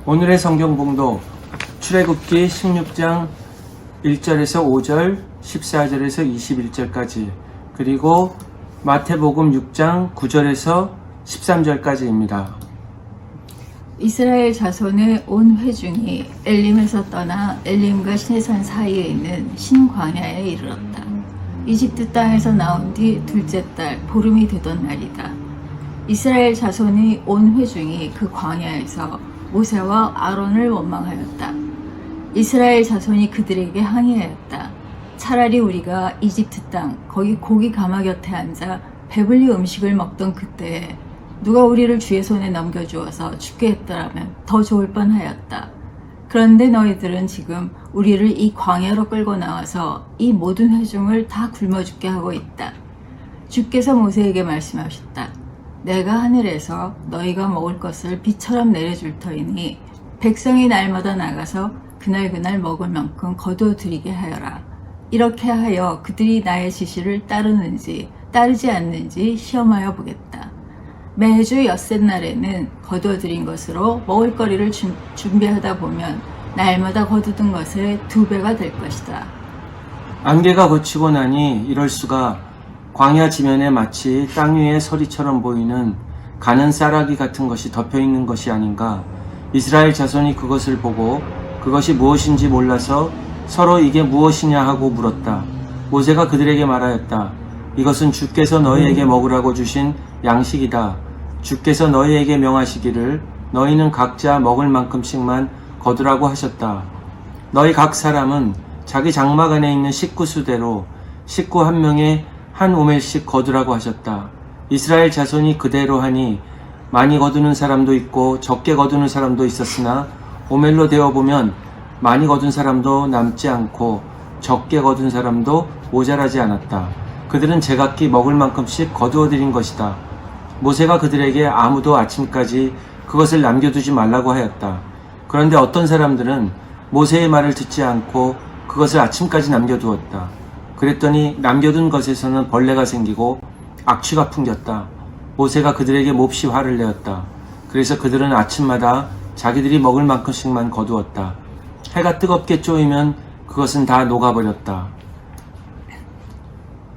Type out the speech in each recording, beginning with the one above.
오늘의 성경 봉독 출애굽기 16장 1절에서 5절, 14절에서 21절까지, 그리고 마태복음 6장 9절에서 13절까지입니다. 이스라엘 자손의 온 회중이 엘림에서 떠나 엘림과 시내산 사이에 있는 신광야에 이르렀다. 이집트 땅에서 나온 뒤 둘째 달 보름이 되던 날이다. 이스라엘 자손의 온 회중이 그 광야에서 모세와 아론을 원망하였다. 이스라엘 자손이 그들에게 항의하였다. 차라리 우리가 이집트 땅 거기 고기 가마 곁에 앉아 배불리 음식을 먹던 그때에 누가 우리를 주의 손에 넘겨주어서 죽게 했더라면 더 좋을 뻔하였다. 그런데 너희들은 지금 우리를 이 광야로 끌고 나와서 이 모든 회중을 다 굶어 죽게 하고 있다. 주께서 모세에게 말씀하셨다. 내가 하늘에서 너희가 먹을 것을 비처럼 내려줄 터이니 백성이 날마다 나가서 그날 먹을 만큼 거두어 들이게 하여라. 이렇게 하여 그들이 나의 지시를 따르는지 따르지 않는지 시험하여 보겠다. 매주 엿새날에는 거두어들인 것으로 먹을거리를 준비하다 보면 날마다 거두던 것의 2배가 될 것이다. 안개가 걷히고 나니 이럴 수가 광야 지면에 마치 땅 위의 서리처럼 보이는 가는 쌀아기 같은 것이 덮여있는 것이 아닌가. 이스라엘 자손이 그것을 보고 그것이 무엇인지 몰라서 서로 이게 무엇이냐 하고 물었다. 모세가 그들에게 말하였다. 이것은 주께서 너희에게 먹으라고 주신 양식이다. 주께서 너희에게 명하시기를 너희는 각자 먹을 만큼씩만 거두라고 하셨다. 너희 각 사람은 자기 장막 안에 있는 식구수대로 식구 한 명에 한 오멜씩 거두라고 하셨다. 이스라엘 자손이 그대로 하니 많이 거두는 사람도 있고 적게 거두는 사람도 있었으나 오멜로 되어보면 많이 거둔 사람도 남지 않고 적게 거둔 사람도 모자라지 않았다. 그들은 제각기 먹을 만큼씩 거두어 들인 것이다. 모세가 그들에게 아무도 아침까지 그것을 남겨두지 말라고 하였다. 그런데 어떤 사람들은 모세의 말을 듣지 않고 그것을 아침까지 남겨두었다. 그랬더니 남겨둔 것에서는 벌레가 생기고 악취가 풍겼다. 모세가 그들에게 몹시 화를 내었다. 그래서 그들은 아침마다 자기들이 먹을 만큼씩만 거두었다. 해가 뜨겁게 쪼이면 그것은 다 녹아버렸다.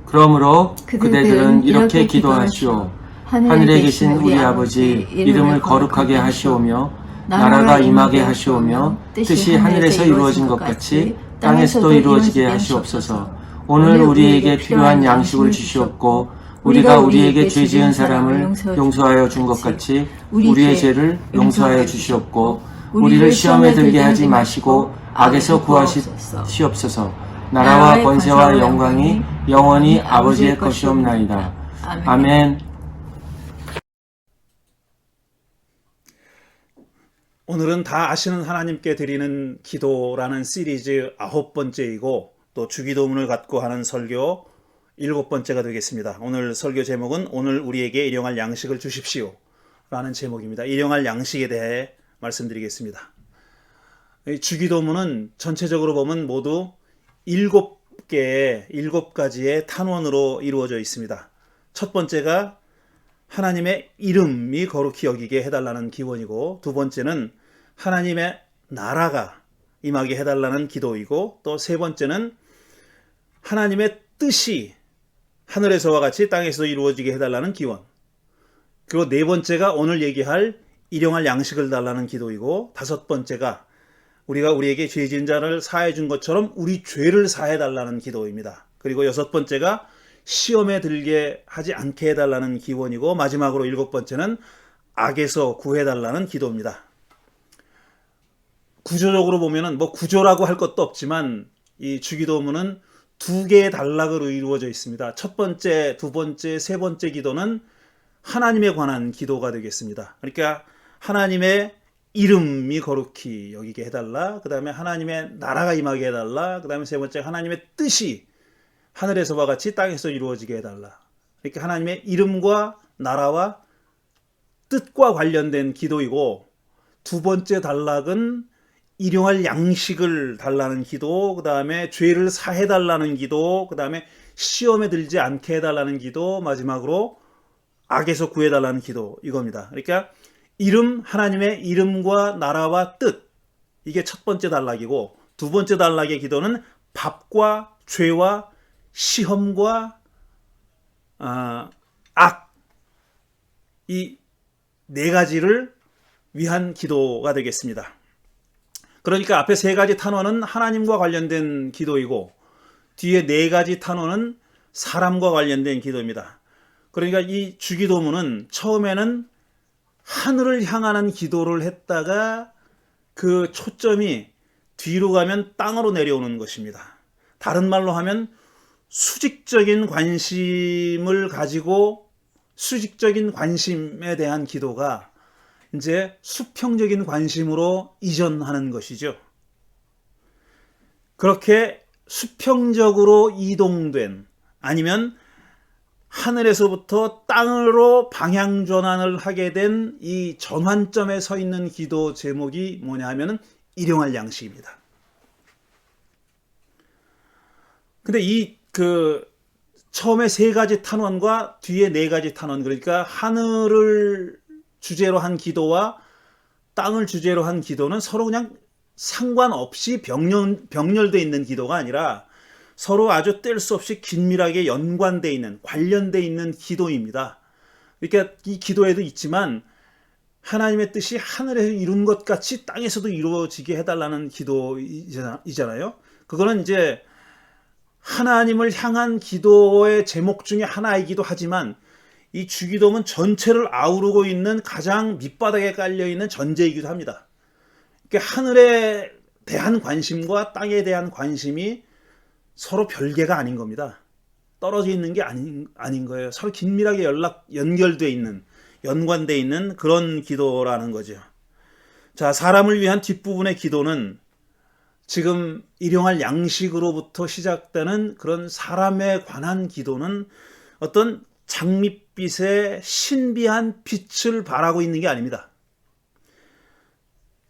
그러므로 그대들은 이렇게 기도하시오. 하늘에 계신 우리 아버지 이름을 거룩하게 하시오며 나라가 임하게 하시오며 뜻이 하늘에서 이루어진 것 같이 땅에서도 이루어지게 하시옵소서. 오늘 우리에게 필요한 양식을 주시옵고 우리가 우리에게 죄 지은 사람을 용서하여 준 것 같이 우리의 죄를 용서하여 주시옵고 우리를 시험에 들게 하지 마시고 악에서 구하시옵소서. 나라와 권세와 영광이 영원히 아버지의 것이옵나이다. 아멘. 오늘은 다 아시는 하나님께 드리는 기도라는 시리즈 9번째이고 또 주기도문을 갖고 하는 설교 7번째가 되겠습니다. 오늘 설교 제목은 오늘 우리에게 일용할 양식을 주십시오 라는 제목입니다. 일용할 양식에 대해 말씀드리겠습니다. 주기도문은 전체적으로 보면 모두 7가지의 탄원으로 이루어져 있습니다. 첫 번째가 하나님의 이름이 거룩히 여기게 해달라는 기원이고, 두 번째는 하나님의 나라가 임하게 해달라는 기도이고, 또 세 번째는 하나님의 뜻이 하늘에서와 같이 땅에서도 이루어지게 해달라는 기원, 그리고 네 번째가 오늘 얘기할 일용할 양식을 달라는 기도이고, 다섯 번째가 우리가 우리에게 죄 지은 자를 사해 준 것처럼 우리 죄를 사해 달라는 기도입니다. 그리고 여섯 번째가 시험에 들게 하지 않게 해달라는 기원이고, 마지막으로 7번째는 악에서 구해달라는 기도입니다. 구조적으로 보면은 구조라고 할 것도 없지만 이 주기도문은 2개의 단락으로 이루어져 있습니다. 첫 번째, 두 번째, 세 번째 기도는 하나님에 관한 기도가 되겠습니다. 그러니까 하나님의 이름이 거룩히 여기게 해달라, 그 다음에 하나님의 나라가 임하게 해달라, 그 다음에 세 번째 하나님의 뜻이 하늘에서와 같이 땅에서 이루어지게 해달라. 그러니까 하나님의 이름과 나라와 뜻과 관련된 기도이고, 두 번째 단락은 일용할 양식을 달라는 기도, 그 다음에 죄를 사해달라는 기도, 그 다음에 시험에 들지 않게 해달라는 기도, 마지막으로 악에서 구해달라는 기도, 이겁니다. 그러니까 이름, 하나님의 이름과 나라와 뜻, 이게 첫 번째 단락이고, 두 번째 단락의 기도는 밥과 죄와 시험과 악, 이 네 가지를 위한 기도가 되겠습니다. 그러니까 앞에 세 가지 탄원은 하나님과 관련된 기도이고, 뒤에 네 가지 탄원은 사람과 관련된 기도입니다. 그러니까 이 주기도문은 처음에는 하늘을 향하는 기도를 했다가 그 초점이 뒤로 가면 땅으로 내려오는 것입니다. 다른 말로 하면 수직적인 관심을 가지고 수직적인 관심에 대한 기도가 이제 수평적인 관심으로 이전하는 것이죠. 그렇게 수평적으로 이동된, 아니면 하늘에서부터 땅으로 방향 전환을 하게 된 이 전환점에 서 있는 기도 제목이 뭐냐 하면은 일용할 양식입니다. 근데 처음에 세 가지 탄원과 뒤에 네 가지 탄원, 그러니까 하늘을 주제로 한 기도와 땅을 주제로 한 기도는 서로 그냥 상관없이 병렬되어 있는 기도가 아니라 서로 아주 뗄 수 없이 긴밀하게 연관되어 있는, 관련되어 있는 기도입니다. 그러니까 이 기도에도 있지만 하나님의 뜻이 하늘에서 이룬 것 같이 땅에서도 이루어지게 해달라는 기도이잖아요. 그거는 이제 하나님을 향한 기도의 제목 중에 하나이기도 하지만 이 주기도문 전체를 아우르고 있는 가장 밑바닥에 깔려있는 전제이기도 합니다. 그러니까 하늘에 대한 관심과 땅에 대한 관심이 서로 별개가 아닌 겁니다. 떨어져 있는 게 아닌 거예요. 서로 긴밀하게 연결되어 있는, 연관되어 있는 그런 기도라는 거죠. 자, 사람을 위한 뒷부분의 기도는 지금 일용할 양식으로부터 시작되는 그런 사람에 관한 기도는 어떤 장밋빛의 신비한 빛을 바라고 있는 게 아닙니다.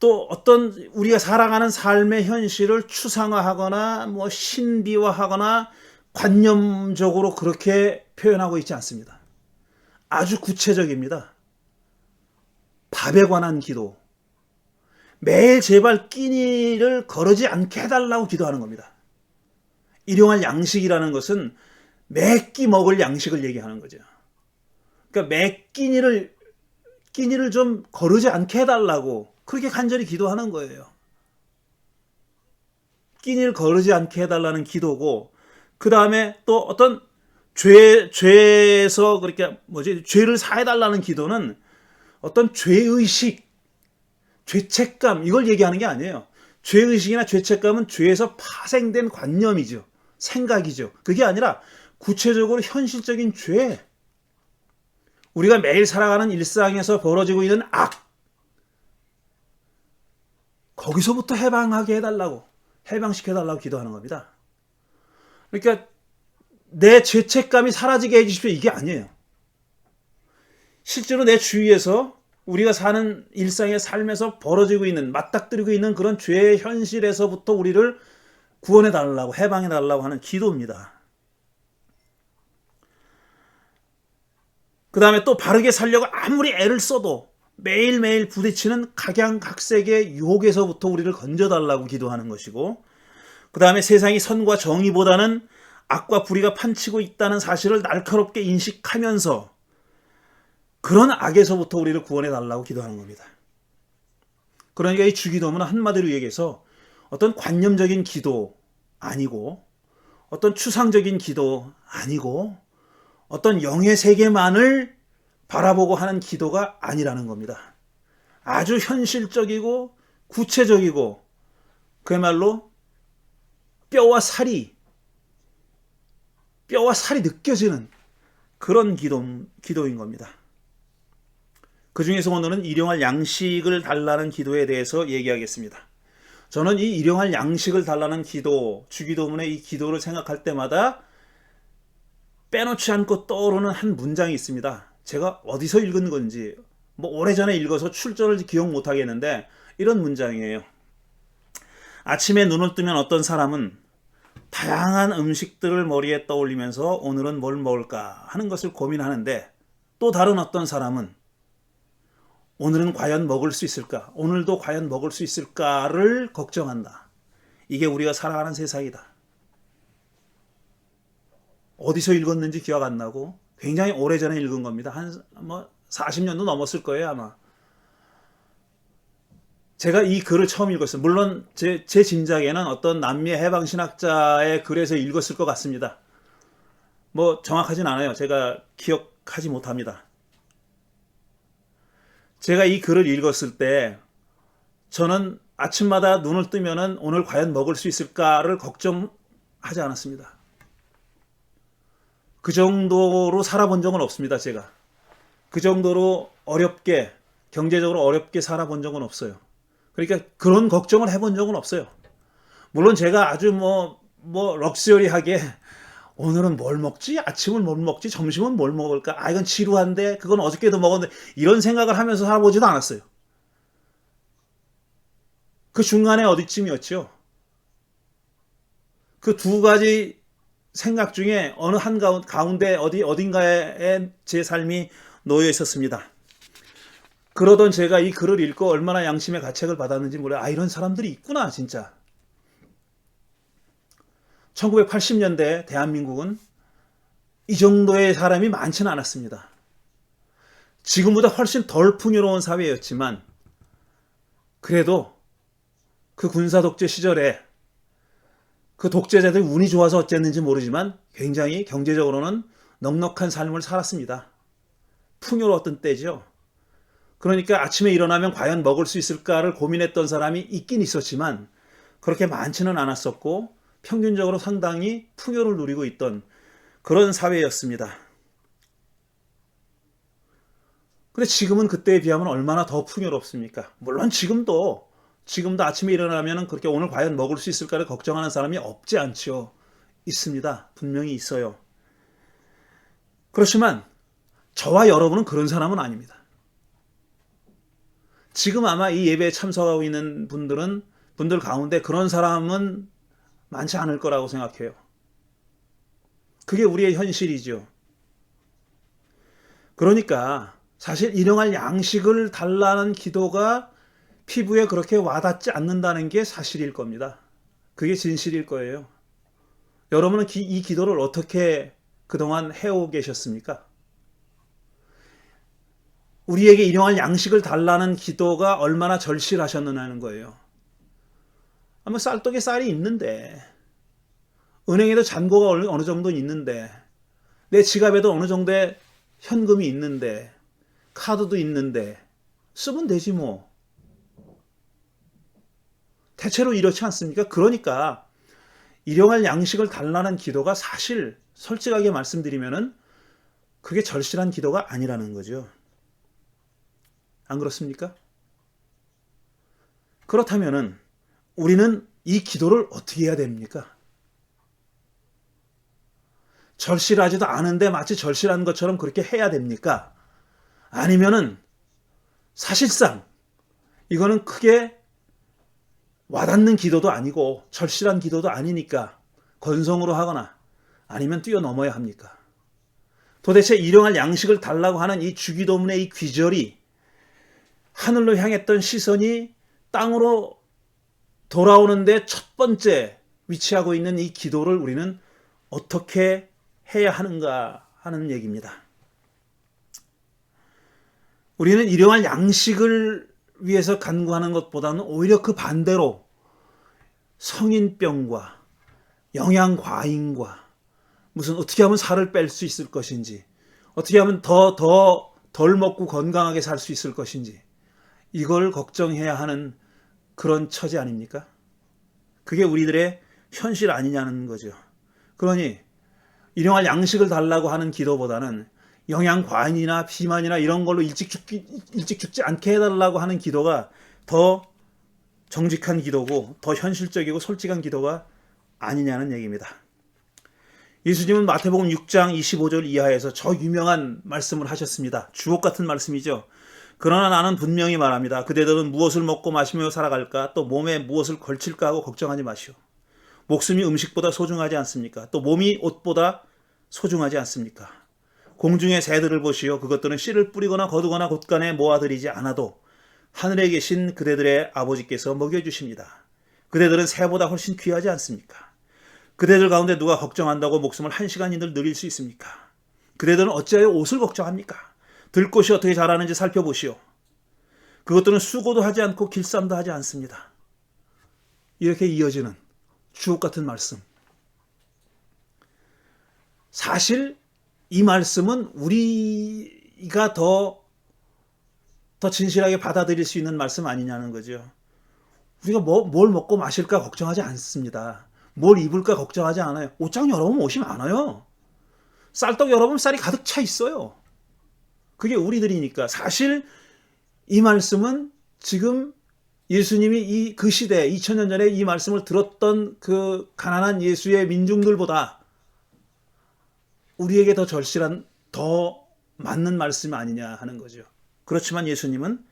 또 어떤 우리가 살아가는 삶의 현실을 추상화하거나 신비화하거나 관념적으로 그렇게 표현하고 있지 않습니다. 아주 구체적입니다. 밥에 관한 기도, 매일 제발 끼니를 거르지 않게 해달라고 기도하는 겁니다. 일용할 양식이라는 것은 매 끼 먹을 양식을 얘기하는 거죠. 그러니까 매 끼니를 좀 거르지 않게 해달라고 그렇게 간절히 기도하는 거예요. 끼니를 거르지 않게 해달라는 기도고, 그 다음에 또 어떤 죄에서 그렇게 죄를 사해달라는 기도는 어떤 죄의식, 죄책감, 이걸 얘기하는 게 아니에요. 죄의식이나 죄책감은 죄에서 파생된 관념이죠. 생각이죠. 그게 아니라 구체적으로 현실적인 죄, 우리가 매일 살아가는 일상에서 벌어지고 있는 악, 거기서부터 해방하게 해달라고, 해방시켜달라고 기도하는 겁니다. 그러니까 내 죄책감이 사라지게 해주십시오, 이게 아니에요. 실제로 내 주위에서 우리가 사는 일상의 삶에서 벌어지고 있는, 맞닥뜨리고 있는 그런 죄의 현실에서부터 우리를 구원해달라고, 해방해달라고 하는 기도입니다. 그 다음에 또 바르게 살려고 아무리 애를 써도 매일매일 부딪히는 각양각색의 유혹에서부터 우리를 건져달라고 기도하는 것이고, 그 다음에 세상이 선과 정의보다는 악과 불의가 판치고 있다는 사실을 날카롭게 인식하면서 그런 악에서부터 우리를 구원해달라고 기도하는 겁니다. 그러니까 이 주기도문은 한마디로 얘기해서 어떤 관념적인 기도 아니고, 어떤 추상적인 기도 아니고, 어떤 영의 세계만을 바라보고 하는 기도가 아니라는 겁니다. 아주 현실적이고 구체적이고 그야말로 뼈와 살이 느껴지는 그런 기도인 겁니다. 그 중에서 오늘은 일용할 양식을 달라는 기도에 대해서 얘기하겠습니다. 저는 이 일용할 양식을 달라는 기도, 주기도문의 이 기도를 생각할 때마다 빼놓지 않고 떠오르는 한 문장이 있습니다. 제가 어디서 읽은 건지 오래전에 읽어서 출처를 기억 못하겠는데 이런 문장이에요. 아침에 눈을 뜨면 어떤 사람은 다양한 음식들을 머리에 떠올리면서 오늘은 뭘 먹을까 하는 것을 고민하는데, 또 다른 어떤 사람은 오늘은 과연 먹을 수 있을까? 오늘도 과연 먹을 수 있을까를 걱정한다. 이게 우리가 살아가는 세상이다. 어디서 읽었는지 기억 안 나고 굉장히 오래전에 읽은 겁니다. 한 40년도 넘었을 거예요, 아마. 제가 이 글을 처음 읽었어요. 물론 제 짐작에는 어떤 남미 해방신학자의 글에서 읽었을 것 같습니다. 정확하진 않아요. 제가 기억하지 못합니다. 제가 이 글을 읽었을 때 저는 아침마다 눈을 뜨면은 오늘 과연 먹을 수 있을까를 걱정하지 않았습니다. 그 정도로 살아본 적은 없습니다, 제가. 그 정도로 경제적으로 어렵게 살아본 적은 없어요. 그러니까 그런 걱정을 해본 적은 없어요. 물론 제가 아주 럭셔리하게 오늘은 뭘 먹지? 아침은 뭘 먹지? 점심은 뭘 먹을까? 이건 지루한데? 그건 어저께도 먹었는데? 이런 생각을 하면서 살아보지도 않았어요. 그 중간에 어디쯤이었죠? 그 두 가지 생각 중에 어느 한 가운데 어딘가에 제 삶이 놓여 있었습니다. 그러던 제가 이 글을 읽고 얼마나 양심의 가책을 받았는지 몰라요. 이런 사람들이 있구나, 진짜. 1980년대 대한민국은 이 정도의 사람이 많지는 않았습니다. 지금보다 훨씬 덜 풍요로운 사회였지만 그래도 그 군사 독재 시절에 그 독재자들이 운이 좋아서 어쨌는지 모르지만 굉장히 경제적으로는 넉넉한 삶을 살았습니다. 풍요로웠던 때죠. 그러니까 아침에 일어나면 과연 먹을 수 있을까를 고민했던 사람이 있긴 있었지만 그렇게 많지는 않았었고 평균적으로 상당히 풍요를 누리고 있던 그런 사회였습니다. 근데 지금은 그때에 비하면 얼마나 더 풍요롭습니까? 물론 지금도 아침에 일어나면 그렇게 오늘 과연 먹을 수 있을까를 걱정하는 사람이 없지 않죠. 있습니다. 분명히 있어요. 그렇지만 저와 여러분은 그런 사람은 아닙니다. 지금 아마 이 예배에 참석하고 있는 분들 가운데 그런 사람은 많지 않을 거라고 생각해요. 그게 우리의 현실이죠. 그러니까 사실 일용할 양식을 달라는 기도가 피부에 그렇게 와닿지 않는다는 게 사실일 겁니다. 그게 진실일 거예요. 여러분은 이 기도를 어떻게 그동안 해오고 계셨습니까? 우리에게 일용할 양식을 달라는 기도가 얼마나 절실하셨느냐는 거예요. 쌀떡에 쌀이 있는데, 은행에도 잔고가 어느 정도 있는데, 내 지갑에도 어느 정도의 현금이 있는데, 카드도 있는데, 쓰면 되지 뭐. 대체로 이렇지 않습니까? 그러니까 일용할 양식을 달라는 기도가 사실 솔직하게 말씀드리면은 그게 절실한 기도가 아니라는 거죠. 안 그렇습니까? 그렇다면은 우리는 이 기도를 어떻게 해야 됩니까? 절실하지도 않은데 마치 절실한 것처럼 그렇게 해야 됩니까? 아니면은 사실상 이거는 크게 와닿는 기도도 아니고 절실한 기도도 아니니까 건성으로 하거나 아니면 뛰어넘어야 합니까? 도대체 일용할 양식을 달라고 하는 이 주기도문의 이 귀절이 하늘로 향했던 시선이 땅으로 돌아오는데 첫 번째 위치하고 있는 이 기도를 우리는 어떻게 해야 하는가 하는 얘기입니다. 우리는 일용할 양식을 위해서 간구하는 것보다는 오히려 그 반대로 성인병과 영양과잉과 무슨 어떻게 하면 살을 뺄 수 있을 것인지 어떻게 하면 덜 먹고 건강하게 살 수 있을 것인지 이걸 걱정해야 하는 그런 처지 아닙니까? 그게 우리들의 현실 아니냐는 거죠. 그러니 일용할 양식을 달라고 하는 기도보다는 영양과잉이나 비만이나 이런 걸로 일찍 죽지 않게 해달라고 하는 기도가 더 정직한 기도고 더 현실적이고 솔직한 기도가 아니냐는 얘기입니다. 예수님은 마태복음 6장 25절 이하에서 저 유명한 말씀을 하셨습니다. 주옥 같은 말씀이죠. 그러나 나는 분명히 말합니다. 그대들은 무엇을 먹고 마시며 살아갈까? 또 몸에 무엇을 걸칠까 하고 걱정하지 마시오. 목숨이 음식보다 소중하지 않습니까? 또 몸이 옷보다 소중하지 않습니까? 공중의 새들을 보시오. 그것들은 씨를 뿌리거나 거두거나 곳간에 모아들이지 않아도 하늘에 계신 그대들의 아버지께서 먹여주십니다. 그대들은 새보다 훨씬 귀하지 않습니까? 그대들 가운데 누가 걱정한다고 목숨을 1시간이들 늘릴 수 있습니까? 그대들은 어찌하여 옷을 걱정합니까? 들꽃이 어떻게 자라는지 살펴보시오. 그것들은 수고도 하지 않고 길쌈도 하지 않습니다. 이렇게 이어지는 주옥 같은 말씀. 사실 이 말씀은 우리가 더 진실하게 받아들일 수 있는 말씀 아니냐는 거죠. 우리가 뭘 먹고 마실까 걱정하지 않습니다. 뭘 입을까 걱정하지 않아요. 옷장 열어보면 옷이 많아요. 쌀떡 열어보면 쌀이 가득 차 있어요. 그게 우리들이니까. 사실 이 말씀은 지금 예수님이 그 시대 2000년 전에 이 말씀을 들었던 그 가난한 예수의 민중들보다 우리에게 더 절실한, 더 맞는 말씀 아니냐 하는 거죠. 그렇지만 예수님은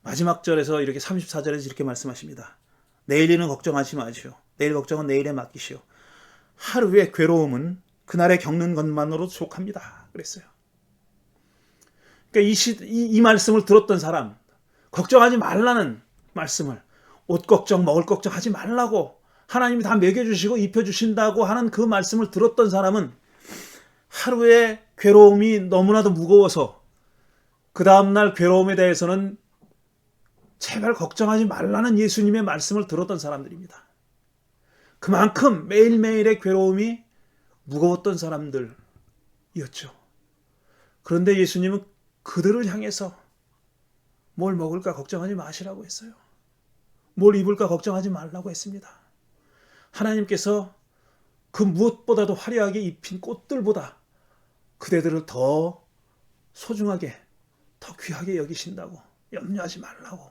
마지막 절에서 이렇게 34절에서 이렇게 말씀하십니다. 내일 일은 걱정하지 마시오. 내일 걱정은 내일에 맡기시오. 하루의 괴로움은 그날에 겪는 것만으로 족합니다. 그랬어요. 그러니까 이 말씀을 들었던 사람, 걱정하지 말라는 말씀을, 옷 걱정, 먹을 걱정 하지 말라고 하나님이 다 먹여주시고 입혀주신다고 하는 그 말씀을 들었던 사람은 하루의 괴로움이 너무나도 무거워서 그 다음날 괴로움에 대해서는 제발 걱정하지 말라는 예수님의 말씀을 들었던 사람들입니다. 그만큼 매일매일의 괴로움이 무거웠던 사람들이었죠. 그런데 예수님은 그들을 향해서 뭘 먹을까 걱정하지 마시라고 했어요. 뭘 입을까 걱정하지 말라고 했습니다. 하나님께서 그 무엇보다도 화려하게 입힌 꽃들보다 그대들을 더 소중하게, 더 귀하게 여기신다고, 염려하지 말라고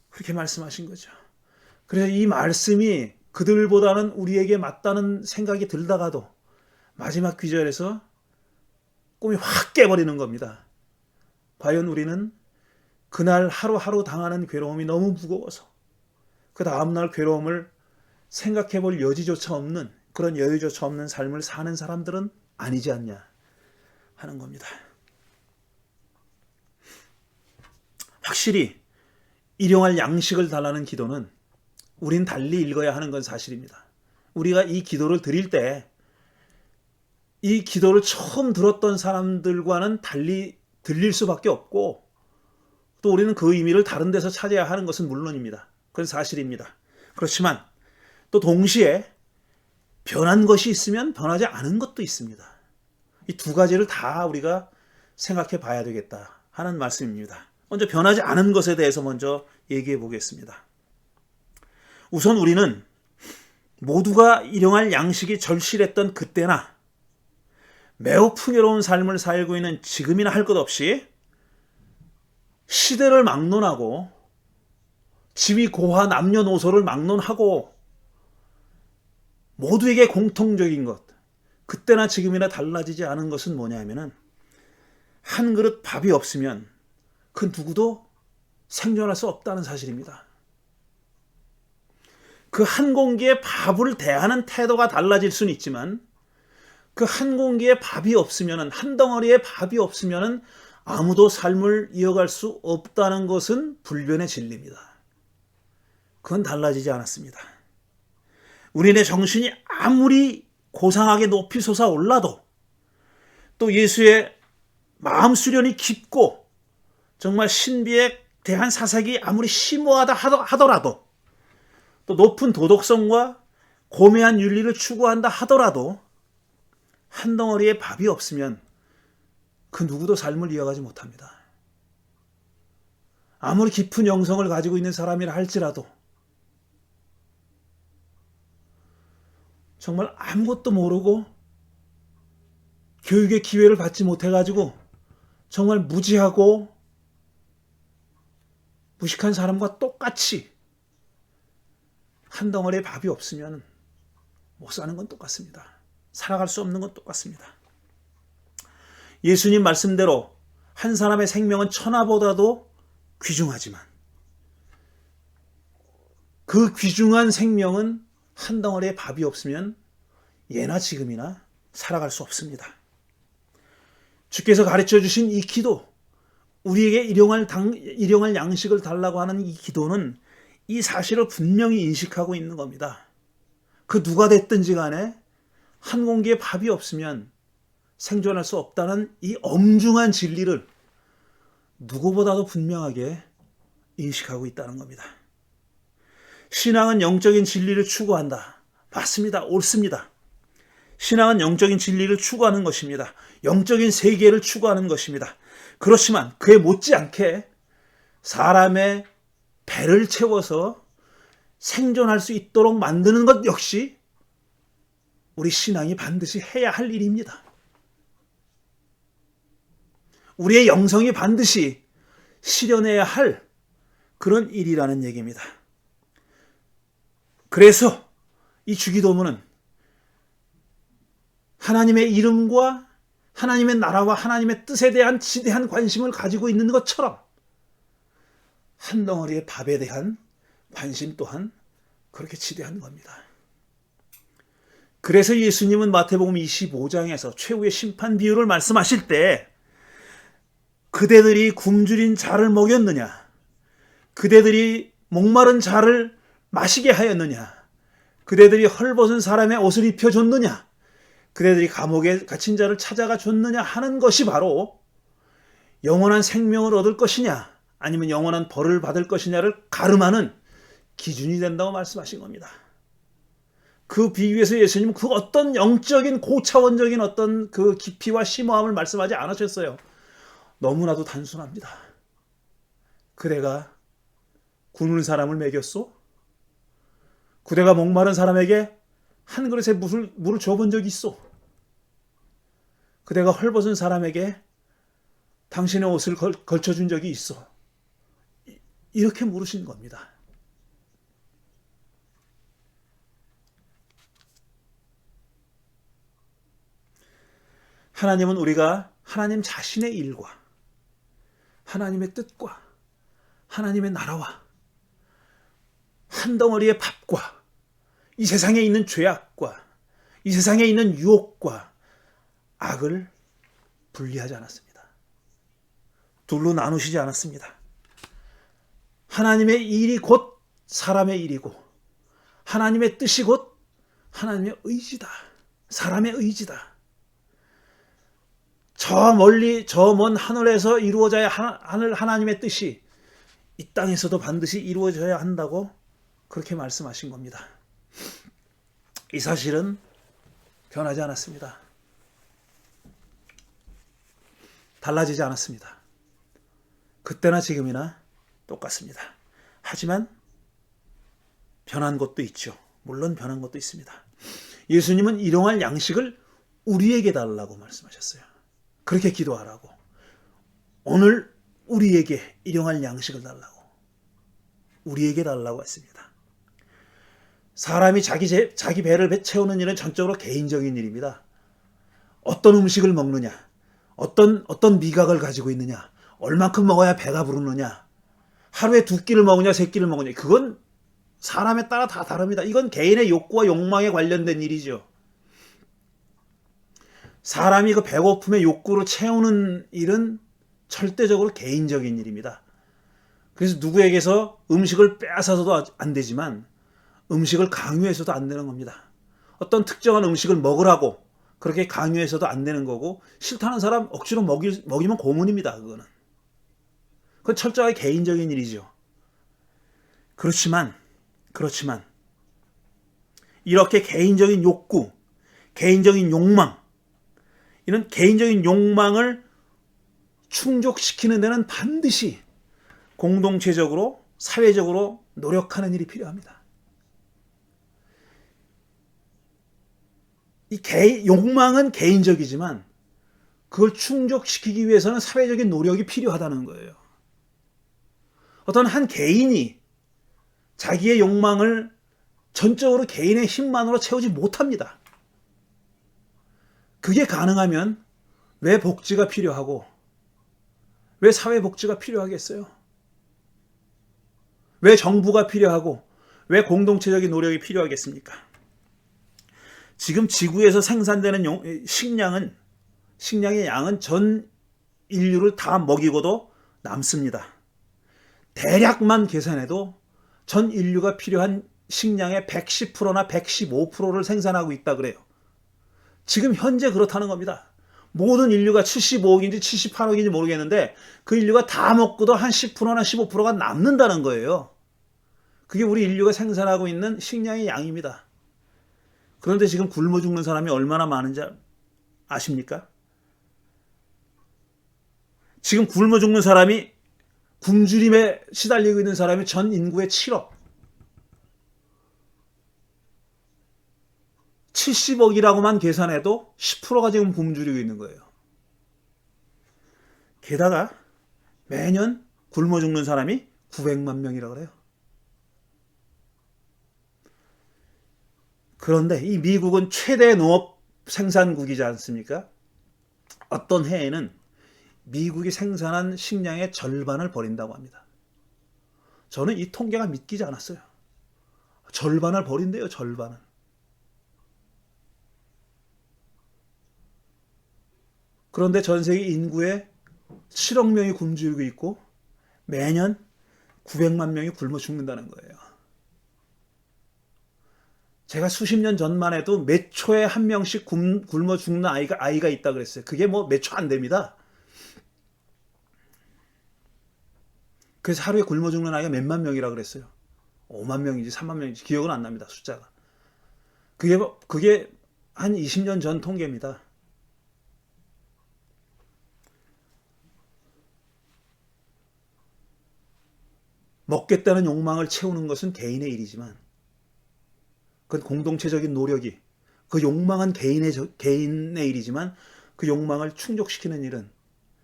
그렇게 말씀하신 거죠. 그래서 이 말씀이 그들보다는 우리에게 맞다는 생각이 들다가도 마지막 귀절에서 꿈이 확 깨버리는 겁니다. 과연 우리는 그날 하루하루 당하는 괴로움이 너무 무거워서 그 다음날 괴로움을 생각해 볼 여지조차 없는, 그런 여유조차 없는 삶을 사는 사람들은 아니지 않냐 하는 겁니다. 확실히 일용할 양식을 달라는 기도는 우린 달리 읽어야 하는 건 사실입니다. 우리가 이 기도를 드릴 때 이 기도를 처음 들었던 사람들과는 달리 들릴 수밖에 없고, 또 우리는 그 의미를 다른 데서 찾아야 하는 것은 물론입니다. 그건 사실입니다. 그렇지만 또 동시에 변한 것이 있으면 변하지 않은 것도 있습니다. 이 두 가지를 다 우리가 생각해 봐야 되겠다 하는 말씀입니다. 먼저 변하지 않은 것에 대해서 먼저 얘기해 보겠습니다. 우선 우리는 모두가 일용할 양식이 절실했던 그때나 매우 풍요로운 삶을 살고 있는 지금이나 할 것 없이 시대를 막론하고 지위 고하 남녀노소를 막론하고 모두에게 공통적인 것, 그때나 지금이나 달라지지 않은 것은 뭐냐면은 한 그릇 밥이 없으면 그 누구도 생존할 수 없다는 사실입니다. 그 한 공기의 밥을 대하는 태도가 달라질 수는 있지만 그 한 공기의 밥이 없으면은, 한 덩어리의 밥이 없으면은 아무도 삶을 이어갈 수 없다는 것은 불변의 진리입니다. 그건 달라지지 않았습니다. 우리네 정신이 아무리 고상하게 높이 솟아올라도, 또 예수의 마음 수련이 깊고 정말 신비에 대한 사색이 아무리 심오하다 하더라도, 또 높은 도덕성과 고매한 윤리를 추구한다 하더라도 한 덩어리의 밥이 없으면 그 누구도 삶을 이어가지 못합니다. 아무리 깊은 영성을 가지고 있는 사람이라 할지라도 정말 아무것도 모르고 교육의 기회를 받지 못해가지고 정말 무지하고 무식한 사람과 똑같이 한 덩어리의 밥이 없으면 못 사는 건 똑같습니다. 살아갈 수 없는 건 똑같습니다. 예수님 말씀대로 한 사람의 생명은 천하보다도 귀중하지만 그 귀중한 생명은 한 덩어리의 밥이 없으면 예나 지금이나 살아갈 수 없습니다. 주께서 가르쳐 주신 이 기도, 우리에게 일용할 양식을 달라고 하는 이 기도는 이 사실을 분명히 인식하고 있는 겁니다. 그 누가 됐든지 간에 한 공기의 밥이 없으면 생존할 수 없다는 이 엄중한 진리를 누구보다도 분명하게 인식하고 있다는 겁니다. 신앙은 영적인 진리를 추구한다. 맞습니다. 옳습니다. 신앙은 영적인 진리를 추구하는 것입니다. 영적인 세계를 추구하는 것입니다. 그렇지만 그에 못지않게 사람의 배를 채워서 생존할 수 있도록 만드는 것 역시 우리 신앙이 반드시 해야 할 일입니다. 우리의 영성이 반드시 실현해야 할 그런 일이라는 얘기입니다. 그래서 이 주기도문은 하나님의 이름과 하나님의 나라와 하나님의 뜻에 대한 지대한 관심을 가지고 있는 것처럼 한 덩어리의 밥에 대한 관심 또한 그렇게 지대한 겁니다. 그래서 예수님은 마태복음 25장에서 최후의 심판 비유를 말씀하실 때 그대들이 굶주린 자를 먹였느냐, 그대들이 목마른 자를 마시게 하였느냐, 그대들이 헐벗은 사람의 옷을 입혀줬느냐, 그대들이 감옥에 갇힌 자를 찾아가 줬느냐 하는 것이 바로 영원한 생명을 얻을 것이냐 아니면 영원한 벌을 받을 것이냐를 가름하는 기준이 된다고 말씀하신 겁니다. 그 비유에서 예수님은 그 어떤 영적인 고차원적인 어떤 그 깊이와 심오함을 말씀하지 않으셨어요. 너무나도 단순합니다. 그대가 굶는 사람을 먹였소? 그대가 목마른 사람에게 한 그릇에 물을 줘본 적이 있어? 그대가 헐벗은 사람에게 당신의 옷을 걸쳐준 적이 있어? 이렇게 물으신 겁니다. 하나님은 우리가 하나님 자신의 일과 하나님의 뜻과 하나님의 나라와 한 덩어리의 밥과 이 세상에 있는 죄악과 이 세상에 있는 유혹과 악을 분리하지 않았습니다. 둘로 나누시지 않았습니다. 하나님의 일이 곧 사람의 일이고 하나님의 뜻이 곧 하나님의 의지다. 사람의 의지다. 저 멀리 저 먼 하늘에서 이루어져야 하늘 하나님의 뜻이 이 땅에서도 반드시 이루어져야 한다고 그렇게 말씀하신 겁니다. 이 사실은 변하지 않았습니다. 달라지지 않았습니다. 그때나 지금이나 똑같습니다. 하지만 변한 것도 있죠. 물론 변한 것도 있습니다. 예수님은 일용할 양식을 우리에게 달라고 말씀하셨어요. 그렇게 기도하라고. 오늘 우리에게 일용할 양식을 달라고. 우리에게 달라고 했습니다. 사람이 자기 배를 채우는 일은 전적으로 개인적인 일입니다. 어떤 음식을 먹느냐, 어떤 미각을 가지고 있느냐, 얼만큼 먹어야 배가 부르느냐, 하루에 2끼를 먹느냐 3끼를 먹느냐, 그건 사람에 따라 다 다릅니다. 이건 개인의 욕구와 욕망에 관련된 일이죠. 사람이 그 배고픔의 욕구를 채우는 일은 절대적으로 개인적인 일입니다. 그래서 누구에게서 음식을 빼앗아서도 안 되지만 음식을 강요해서도 안 되는 겁니다. 어떤 특정한 음식을 먹으라고 그렇게 강요해서도 안 되는 거고, 싫다는 사람 억지로 먹이면 고문입니다. 그건 철저하게 개인적인 일이죠. 그렇지만 이렇게 개인적인 욕구, 개인적인 욕망, 이런 개인적인 욕망을 충족시키는 데는 반드시 공동체적으로, 사회적으로 노력하는 일이 필요합니다. 욕망은 개인적이지만 그걸 충족시키기 위해서는 사회적인 노력이 필요하다는 거예요. 어떤 한 개인이 자기의 욕망을 전적으로 개인의 힘만으로 채우지 못합니다. 그게 가능하면 왜 복지가 필요하고 왜 사회복지가 필요하겠어요? 왜 정부가 필요하고 왜 공동체적인 노력이 필요하겠습니까? 지금 지구에서 생산되는 식량은 식량의 양은 전 인류를 다 먹이고도 남습니다. 대략만 계산해도 전 인류가 필요한 식량의 110%나 115%를 생산하고 있다 그래요. 지금 현재 그렇다는 겁니다. 모든 인류가 75억인지 78억인지 모르겠는데 그 인류가 다 먹고도 한 10%나 15%가 남는다는 거예요. 그게 우리 인류가 생산하고 있는 식량의 양입니다. 그런데 지금 굶어 죽는 사람이 얼마나 많은지 아십니까? 지금 굶어 죽는 사람이 굶주림에 시달리고 있는 사람이 전 인구의 7억. 70억이라고만 계산해도 10%가 지금 굶주리고 있는 거예요. 게다가 매년 굶어 죽는 사람이 900만 명이라고 그래요. 그런데 이 미국은 최대 농업 생산국이지 않습니까? 어떤 해에는 미국이 생산한 식량의 절반을 버린다고 합니다. 저는 이 통계가 믿기지 않았어요. 절반을 버린대요, 절반을. 그런데 전 세계 인구의 7억 명이 굶주리고 있고 매년 900만 명이 굶어 죽는다는 거예요. 제가 수십 년 전만 해도 몇 초에 한 명씩 굶어 죽는 아이가 있다 그랬어요. 그게 뭐 몇 초 안 됩니다. 그래서 하루에 굶어 죽는 아이가 몇만 명이라 그랬어요. 5만 명인지 3만 명인지 기억은 안 납니다. 숫자가. 그게 한 20년 전 통계입니다. 먹겠다는 욕망을 채우는 것은 개인의 일이지만 그건 공동체적인 노력이 그 욕망은 개인의 일이지만 그 욕망을 충족시키는 일은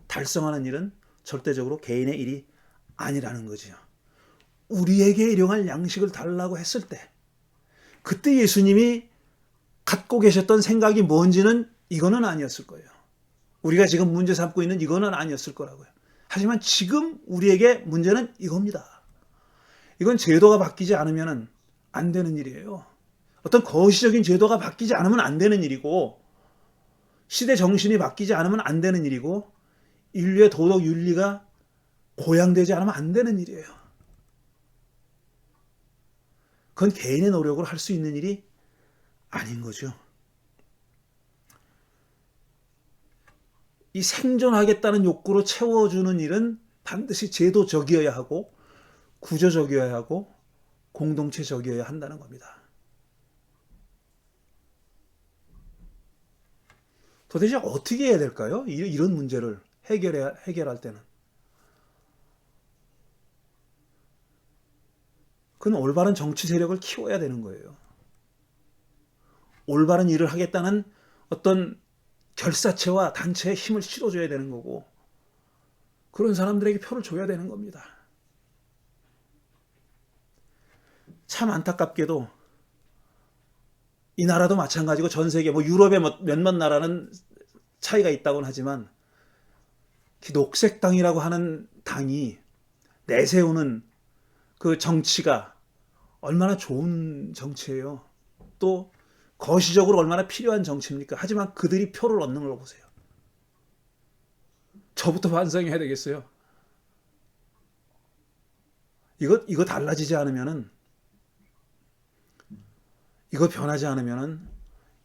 달성하는 일은 절대적으로 개인의 일이 아니라는 거지요. 우리에게 일용할 양식을 달라고 했을 때 그때 예수님이 갖고 계셨던 생각이 뭔지는 이거는 아니었을 거예요. 우리가 지금 문제 삼고 있는 이거는 아니었을 거라고요. 하지만 지금 우리에게 문제는 이겁니다. 이건 제도가 바뀌지 않으면 안 되는 일이에요. 어떤 거시적인 제도가 바뀌지 않으면 안 되는 일이고 시대 정신이 바뀌지 않으면 안 되는 일이고 인류의 도덕 윤리가 고양되지 않으면 안 되는 일이에요. 그건 개인의 노력으로 할 수 있는 일이 아닌 거죠. 이 생존하겠다는 욕구로 채워주는 일은 반드시 제도적이어야 하고 구조적이어야 하고 공동체적이어야 한다는 겁니다. 도대체 어떻게 해야 될까요? 이런 문제를 해결할 때는. 그건 올바른 정치 세력을 키워야 되는 거예요. 올바른 일을 하겠다는 어떤 결사체와 단체에 힘을 실어줘야 되는 거고 그런 사람들에게 표를 줘야 되는 겁니다. 참 안타깝게도 이 나라도 마찬가지고 전 세계 유럽의 몇몇 나라는 차이가 있다고는 하지만 녹색당이라고 하는 당이 내세우는 그 정치가 얼마나 좋은 정치예요. 또 거시적으로 얼마나 필요한 정치입니까? 하지만 그들이 표를 얻는 걸 보세요. 저부터 반성해야 되겠어요. 이거 달라지지 않으면은 이거 변하지 않으면은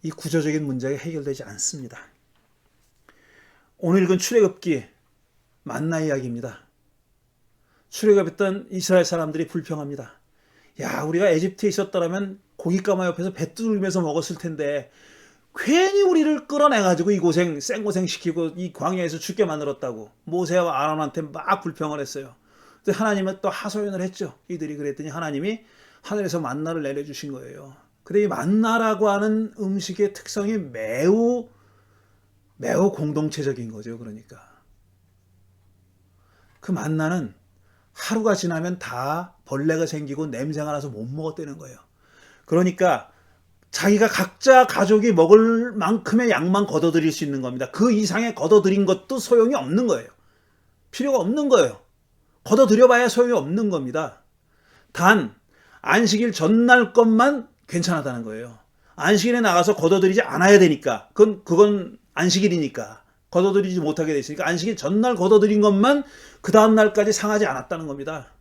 이 구조적인 문제가 해결되지 않습니다. 오늘 읽은 출애굽기 만나 이야기입니다. 출애굽했던 이스라엘 사람들이 불평합니다. 야, 우리가 에집트에 있었더라면 고깃가마 옆에서 배 뚫으면서 먹었을 텐데 괜히 우리를 끌어내가지고 이 고생 생고생 시키고 이 광야에서 죽게 만들었다고 모세와 아론한테 막 불평을 했어요. 근데 하나님은 또 하소연을 했죠. 이들이 그랬더니 하나님이 하늘에서 만나를 내려주신 거예요. 근데 이 만나라고 하는 음식의 특성이 매우 공동체적인 거죠. 그러니까 그 만나는 하루가 지나면 다 벌레가 생기고 냄새가 나서 못 먹었다는 거예요. 그러니까 자기가 각자 가족이 먹을 만큼의 양만 걷어들일 수 있는 겁니다. 그 이상의 걷어들인 것도 소용이 없는 거예요. 필요가 없는 거예요. 걷어들여봐야 소용이 없는 겁니다. 단 안식일 전날 것만 괜찮았다는 거예요. 안식일에 나가서 걷어들이지 않아야 되니까 그건 안식일이니까 걷어들이지 못하게 돼 있으니까 안식일 전날 걷어들인 것만 그 다음 날까지 상하지 않았다는 겁니다.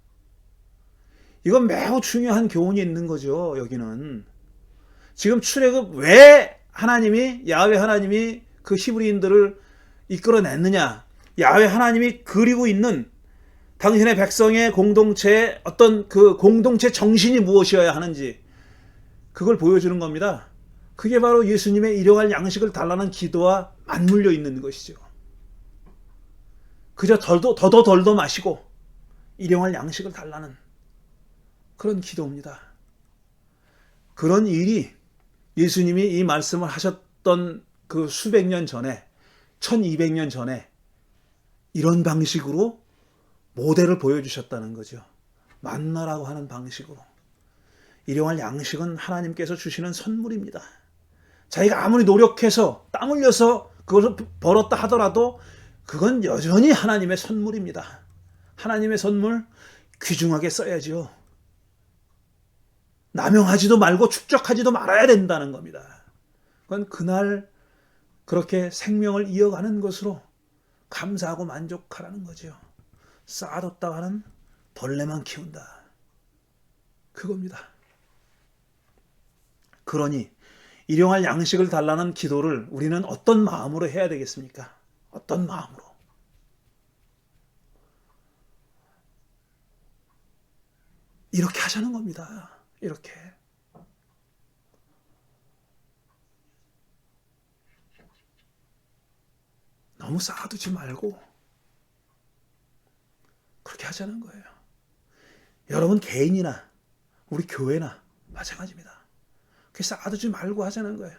이건 매우 중요한 교훈이 있는 거죠. 여기는 지금 출애굽 왜 하나님이 야훼 하나님이 그 히브리인들을 이끌어냈느냐, 야훼 하나님이 그리고 있는 당신의 백성의 공동체의 어떤 그 공동체 정신이 무엇이어야 하는지 그걸 보여주는 겁니다. 그게 바로 예수님의 일용할 양식을 달라는 기도와 맞물려 있는 것이죠. 그저 덜도 마시고 일용할 양식을 달라는 그런 기도입니다. 그런 일이 예수님이 이 말씀을 하셨던 그 수백 년 전에 1200년 전에 이런 방식으로 모델을 보여주셨다는 거죠. 만나라고 하는 방식으로. 일용할 양식은 하나님께서 주시는 선물입니다. 자기가 아무리 노력해서 땀 흘려서 그것을 벌었다 하더라도 그건 여전히 하나님의 선물입니다. 하나님의 선물 귀중하게 써야죠. 남용하지도 말고 축적하지도 말아야 된다는 겁니다. 그건 그날 그렇게 생명을 이어가는 것으로 감사하고 만족하라는 거죠. 쌓아뒀다가는 벌레만 키운다. 그겁니다. 그러니 일용할 양식을 달라는 기도를 우리는 어떤 마음으로 해야 되겠습니까? 어떤 마음으로? 이렇게 하자는 겁니다. 이렇게. 너무 쌓아두지 말고 그렇게 하자는 거예요. 여러분 개인이나 우리 교회나 마찬가지입니다. 그렇게 쌓아두지 말고 하자는 거예요.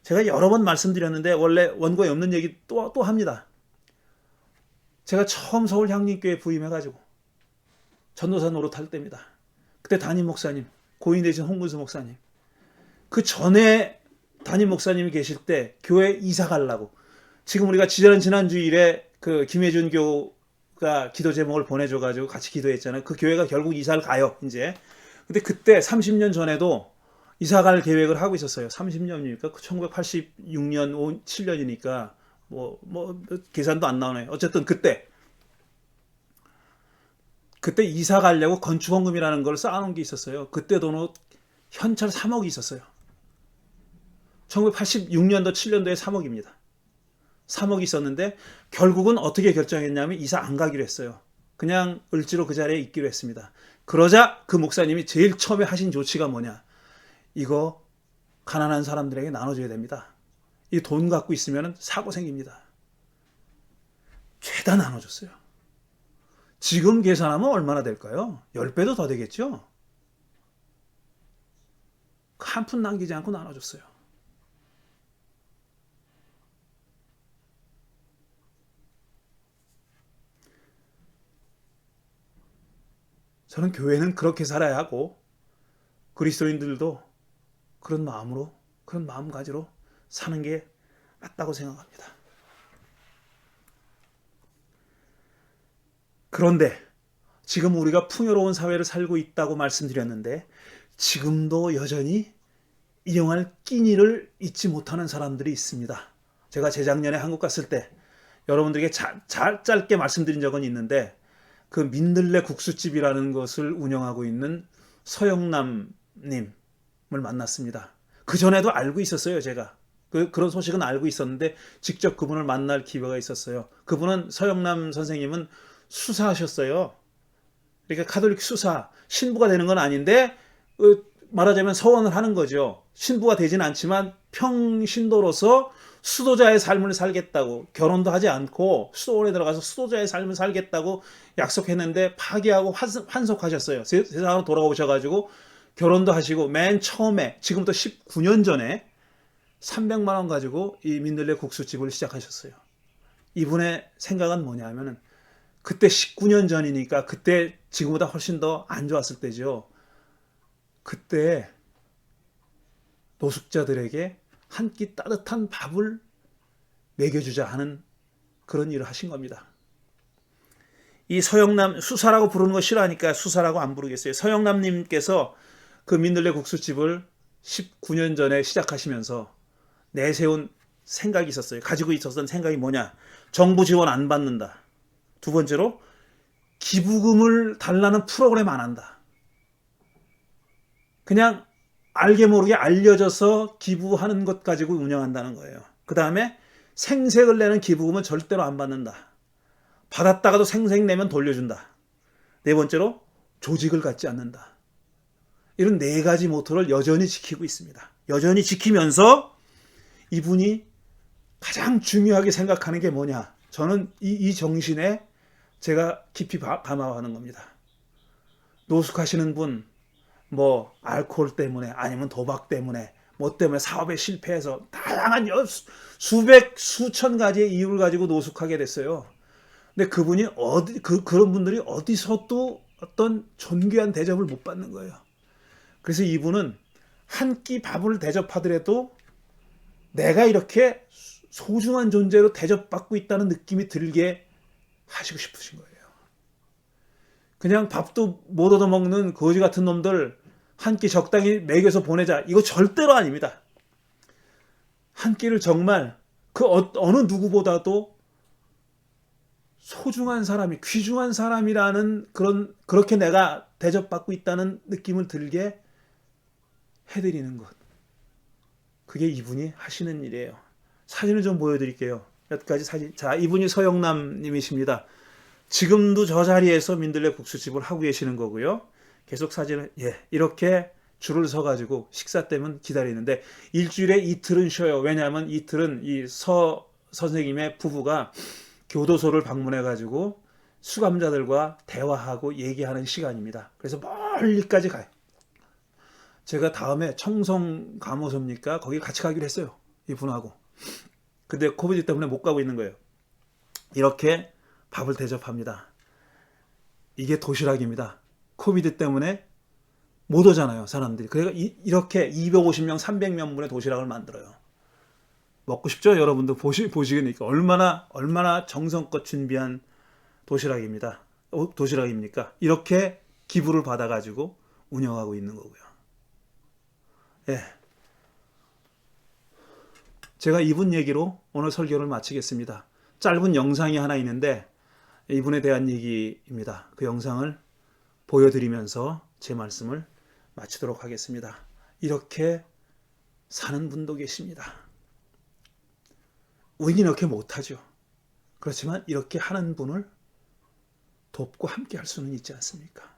제가 여러 번 말씀드렸는데 원래 원고에 없는 얘기 또 합니다. 제가 처음 서울 향림교회 부임해가지고 전도사 노릇할 때입니다. 그때 담임 목사님, 고인 되신 홍문수 목사님, 그 전에 담임 목사님이 계실 때 교회 이사 가려고 지금 우리가 지난 주일에 그 김혜준 교가 기도 제목을 보내줘가지고 같이 기도했잖아요. 그 교회가 결국 이사를 가요 이제. 근데 그때 30년 전에도 이사 갈 계획을 하고 있었어요. 30년이니까 1986년 7년이니까 뭐 계산도 안 나오네요. 어쨌든 그때 이사 가려고 건축원금이라는 걸 쌓아놓은 게 있었어요. 그때 돈은 현찰 3억이 있었어요. 1986년도 7년도에 3억입니다. 3억이 있었는데 결국은 어떻게 결정했냐면 이사 안 가기로 했어요. 그냥 을지로 그 자리에 있기로 했습니다. 그러자 그 목사님이 제일 처음에 하신 조치가 뭐냐. 이거 가난한 사람들에게 나눠줘야 됩니다. 이 돈 갖고 있으면 사고 생깁니다. 죄다 나눠줬어요. 지금 계산하면 얼마나 될까요? 10배도 더 되겠죠? 한 푼 남기지 않고 나눠줬어요. 저는 교회는 그렇게 살아야 하고 그리스도인들도 그런 마음으로, 그런 마음가지로 사는 게 맞다고 생각합니다. 그런데 지금 우리가 풍요로운 사회를 살고 있다고 말씀드렸는데 지금도 여전히 일용할 끼니를 잊지 못하는 사람들이 있습니다. 제가 재작년에 한국 갔을 때 여러분들에게 짧게 말씀드린 적은 있는데 그 민들레 국수집이라는 것을 운영하고 있는 서영남 님을 만났습니다. 그 전에도 알고 있었어요. 제가 그런 소식은 알고 있었는데 직접 그분을 만날 기회가 있었어요. 그분은 서영남 선생님은 수사하셨어요. 그러니까 카톨릭 수사, 신부가 되는 건 아닌데 말하자면 서원을 하는 거죠. 신부가 되진 않지만 평신도로서 수도자의 삶을 살겠다고, 결혼도 하지 않고 수도원에 들어가서 수도자의 삶을 살겠다고 약속했는데 파기하고 환속하셨어요. 세상으로 돌아오셔가지고 결혼도 하시고 맨 처음에 지금부터 19년 전에 300만 원 가지고 이 민들레 국수집을 시작하셨어요. 이분의 생각은 뭐냐 하면은 그때 19년 전이니까 그때 지금보다 훨씬 더 안 좋았을 때죠. 그때 노숙자들에게 한 끼 따뜻한 밥을 먹여주자 하는 그런 일을 하신 겁니다. 이 서영남, 수사라고 부르는 거 싫어하니까 수사라고 안 부르겠어요. 서영남님께서 그 민들레 국수집을 19년 전에 시작하시면서 내세운 생각이 있었어요. 가지고 있었던 생각이 뭐냐? 정부 지원 안 받는다. 두 번째로 기부금을 달라는 프로그램 안 한다. 그냥 알게 모르게 알려져서 기부하는 것 가지고 운영한다는 거예요. 그 다음에 생색을 내는 기부금은 절대로 안 받는다. 받았다가도 생색 내면 돌려준다. 네 번째로 조직을 갖지 않는다. 이런 네 가지 모토를 여전히 지키고 있습니다. 여전히 지키면서 이분이 가장 중요하게 생각하는 게 뭐냐? 저는 이 정신에 제가 깊이 감화하는 겁니다. 노숙하시는 분, 뭐 알코올 때문에 아니면 도박 때문에 뭐 때문에 사업에 실패해서 다양한 수백 수천 가지의 이유를 가지고 노숙하게 됐어요. 근데 그분이 그런 분들이 어디서 또 어떤 존귀한 대접을 못 받는 거예요. 그래서 이분은 한 끼 밥을 대접하더라도 내가 이렇게 소중한 존재로 대접받고 있다는 느낌이 들게 하시고 싶으신 거예요. 그냥 밥도 못 얻어먹는 거지 같은 놈들 한 끼 적당히 먹여서 보내자. 이거 절대로 아닙니다. 한 끼를 정말 그 어느 누구보다도 소중한 사람이, 귀중한 사람이라는 그렇게 내가 대접받고 있다는 느낌을 들게 해드리는 것. 그게 이분이 하시는 일이에요. 사진을 좀 보여드릴게요. 몇 가지 사진. 자, 이분이 서영남 님이십니다. 지금도 저 자리에서 민들레 국수집을 하고 계시는 거고요. 계속 사진을, 이렇게 줄을 서가지고 식사 때문에 기다리는데 일주일에 이틀은 쉬어요. 왜냐하면 이틀은 이 선생님의 부부가 교도소를 방문해가지고 수감자들과 대화하고 얘기하는 시간입니다. 그래서 멀리까지 가요. 제가 다음에 청송 감호소입니까? 거기 같이 가기로 했어요. 이분하고. 근데 코비드 때문에 못 가고 있는 거예요. 이렇게 밥을 대접합니다. 이게 도시락입니다. 코비드 때문에 못 오잖아요, 사람들이. 그러니까 이렇게 250명, 300명분의 도시락을 만들어요. 먹고 싶죠? 여러분도 보시니까 얼마나 정성껏 준비한 도시락입니까? 이렇게 기부를 받아가지고 운영하고 있는 거고요. 제가 이분 얘기로 오늘 설교를 마치겠습니다. 짧은 영상이 하나 있는데 이분에 대한 얘기입니다. 그 영상을 보여드리면서 제 말씀을 마치도록 하겠습니다. 이렇게 사는 분도 계십니다. 우리는 이렇게 못하죠. 그렇지만 이렇게 하는 분을 돕고 함께 할 수는 있지 않습니까?